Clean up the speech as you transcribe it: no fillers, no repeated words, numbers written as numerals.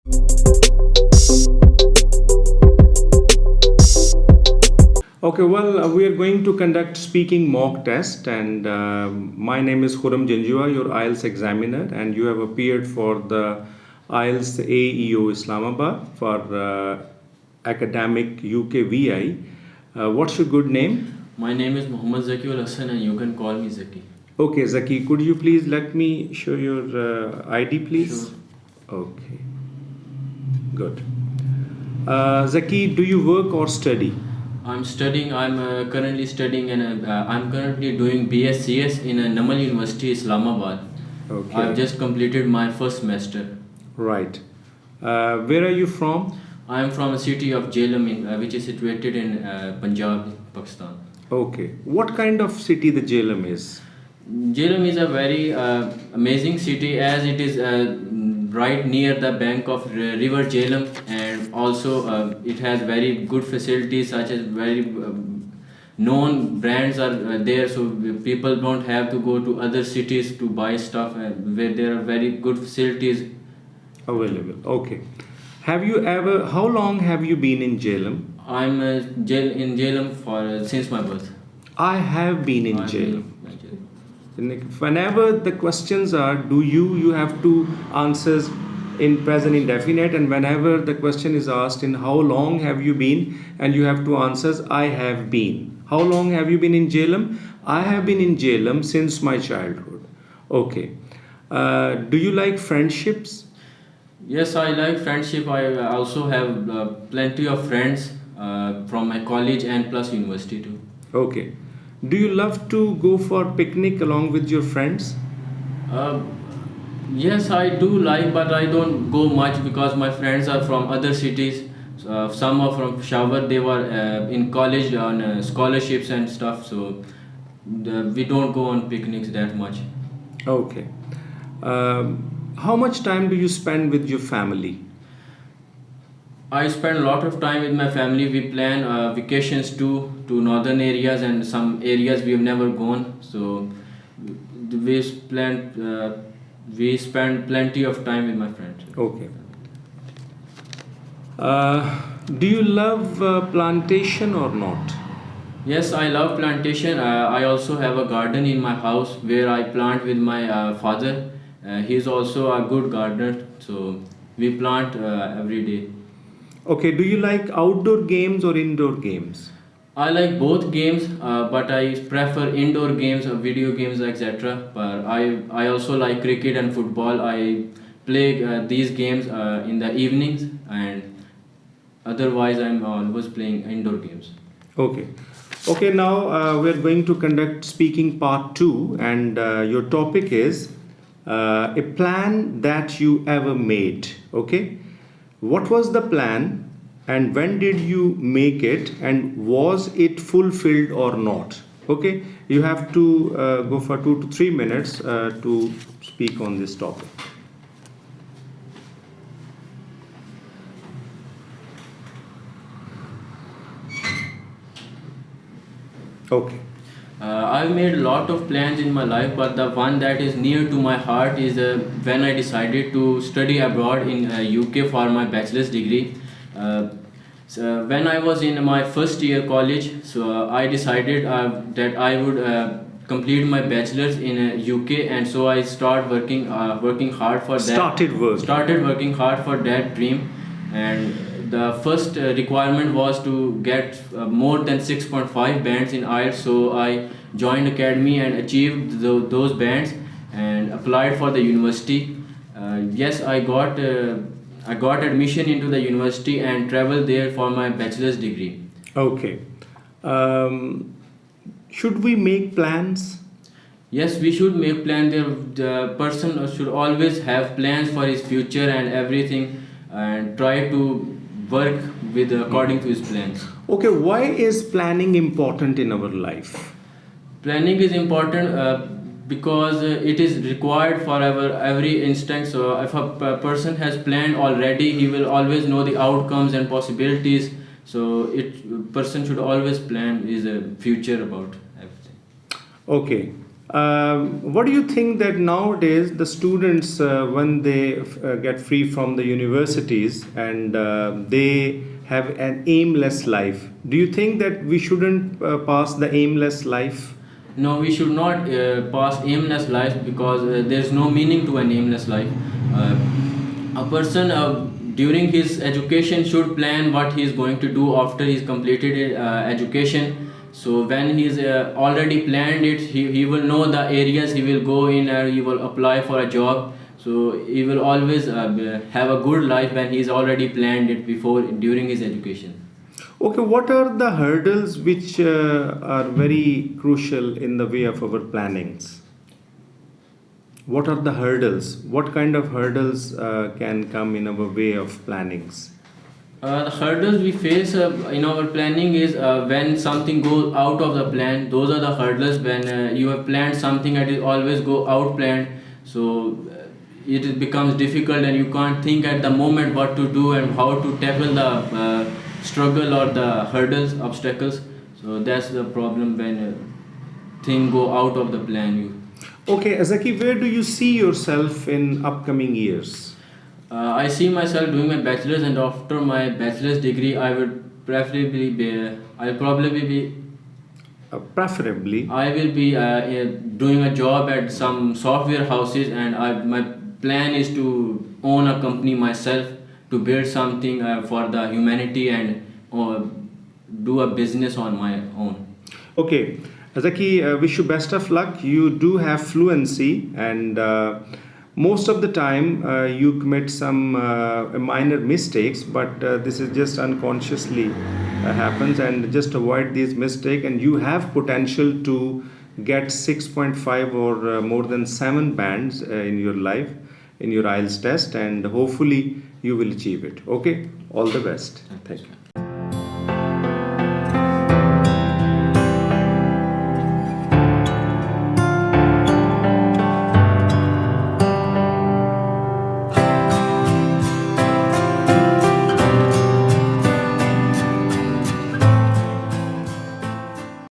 Okay, well, we are going to conduct speaking mock test, and my name is Khuram Janjua, your IELTS examiner, and you have appeared for the IELTS AEO Islamabad for academic UK VI. What's your good name? My name is Mohammad Zaki Ul Hassan and you can call me Zaki. Okay, Zaki, could you please let me show your ID, please? Sure. Okay, good. Zaki, do you work or study? I'm studying. I'm currently studying and I'm currently doing BScs in Namal University, Islamabad. Okay. I've just completed my first semester. Right. Where are you from? I am from a city of Jhelum, which is situated in Punjab, Pakistan. Okay. What kind of city the Jhelum is? Jhelum is a very amazing city as it is right near the bank of river Jhelum, and also it has very good facilities such as very known brands are there, so people don't have to go to other cities to buy stuff where there are very good facilities available. Okay. How long have you been in Jhelum? I'm in Jhelum for since my birth. I have been in Jhelum. Whenever the questions are, you have to answers in present indefinite, and whenever the question is asked in how long have you been, and you have to answers I have been. How long have you been in Jhelum? I have been in Jhelum since my childhood. Okay. Do you like friendships? Yes, I like friendship. I also have plenty of friends from my college and plus university too. Okay. Do you love to go for picnic along with your friends? Yes, I do like, but I don't go much because my friends are from other cities. Some are from Peshawar. They were in college on scholarships and stuff, so we don't go on picnics that much. Okay. How much time do you spend with your family? I spend a lot of time with my family. We plan vacations too to northern areas and some areas we've never gone. So we spend plenty of time with my friends. Okay. Do you love plantation or not? Yes, I love plantation. I also have a garden in my house where I plant with my father. He's also a good gardener, so we plant every day. Okay, do you like outdoor games or indoor games? I like both games, but I prefer indoor games, video games, etc. But I also like cricket and football. I play these games in the evenings, and otherwise I'm always playing indoor games. Okay. Okay, now we're going to conduct speaking part 2, and your topic is a plan that you ever made. Okay. What was the plan and when did you make it, and was it fulfilled or not? Okay, you have to go for 2 to 3 minutes to speak on this topic. Okay. I've made a lot of plans in my life, but the one that is near to my heart is when I decided to study abroad in UK for my bachelor's degree. So when I was in my first year college, so I decided that I would complete my bachelor's in UK, and so I started working hard for that. Started working hard for that dream, and the first requirement was to get more than 6.5 bands in IELTS. So I joined academy and achieved those bands and applied for the university. Yes, I got admission into the university and traveled there for my bachelor's degree. Okay. Should we make plans? Yes, we should make plans. The person should always have plans for his future and everything, and try to work with according to his plans. Okay, why is planning important in our life? Planning is important because it is required for every instant. So if a person has planned already, he will always know the outcomes and possibilities. So person should always plan his future about everything. Okay. What do you think that nowadays the students, when they get free from the universities and they have an aimless life, do you think that we shouldn't pass the aimless life? No, we should not pass aimless life, because there's no meaning to an aimless life. A person during his education should plan what he is going to do after he's completed education. So when he's already planned it, he will know the areas he will go in, or he will apply for a job. So he will always have a good life when he's already planned it during his education. Okay, what are the hurdles which are very crucial in the way of our plannings? What are the hurdles? What kind of hurdles can come in our way of plannings? The hurdles we face in our planning is when something goes out of the plan. Those are the hurdles when you have planned something and it always go out planned. So it becomes difficult and you can't think at the moment what to do and how to tackle the struggle or the hurdles, obstacles. So that's the problem when things go out of the plan. Okay, Azaki, where do you see yourself in upcoming years? I see myself doing my bachelor's, and after my bachelor's degree, I would preferably be. I'll probably be. Preferably. I will be doing a job at some software houses, and my plan is to own a company myself, to build something for the humanity and do a business on my own. Okay, Azaki, wish you best of luck. You do have fluency, and most of the time you commit some minor mistakes, but this is just unconsciously happens, and just avoid these mistakes, and you have potential to get 6.5 or more than 7 bands in your life, in your IELTS test, and hopefully you will achieve it. Okay, all the best. Thank you.